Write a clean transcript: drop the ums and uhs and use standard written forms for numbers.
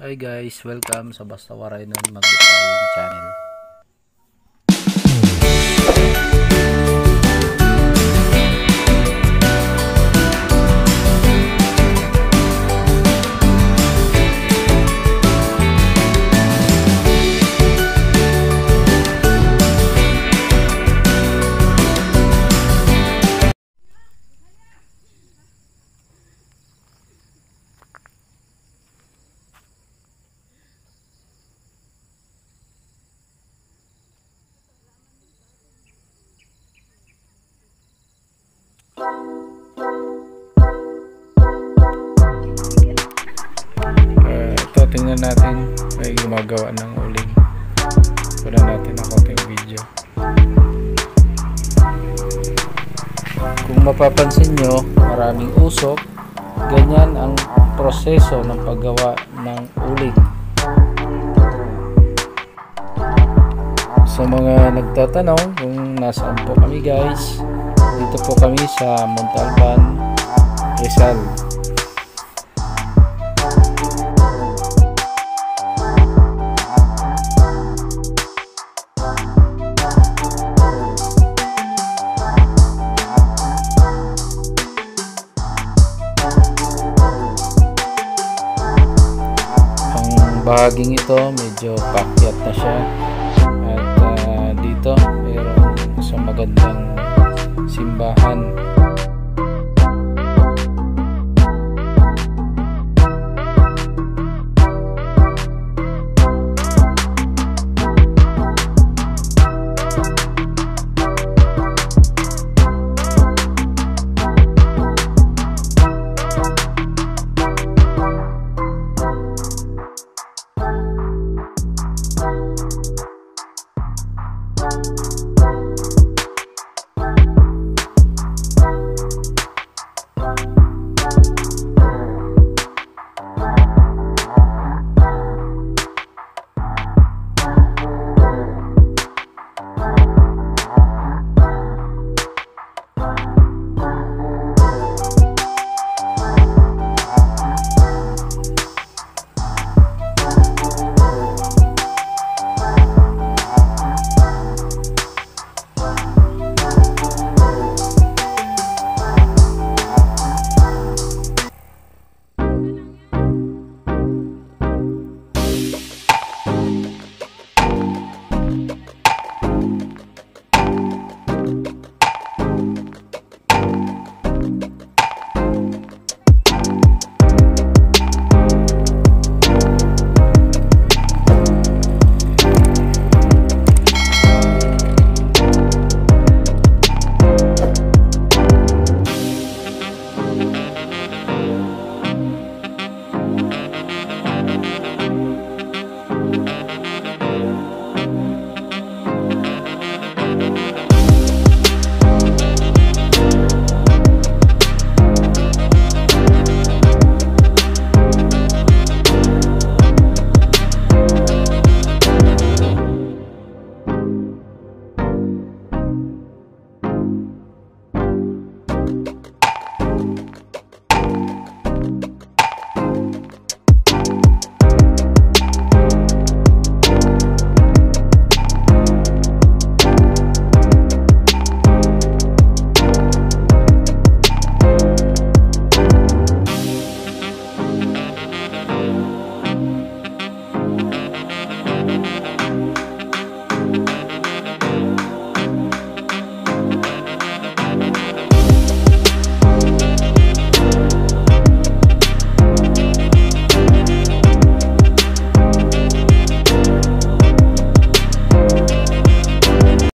Hi guys, welcome sa Basta Waray Nun Magdutayong channel. Ito, tingnan natin. May gumagawa ng uling. Wala natin ang konting video. Kung mapapansin nyo, maraming usok. Ganyan ang proseso ng paggawa ng uling. Sa mga nagtatanong kung nasaan po kami guys, dito po kami sa Montalban, Rizal. Bahaging ito medyo paakyat na siya at dito mayroong isang magandang simbahan.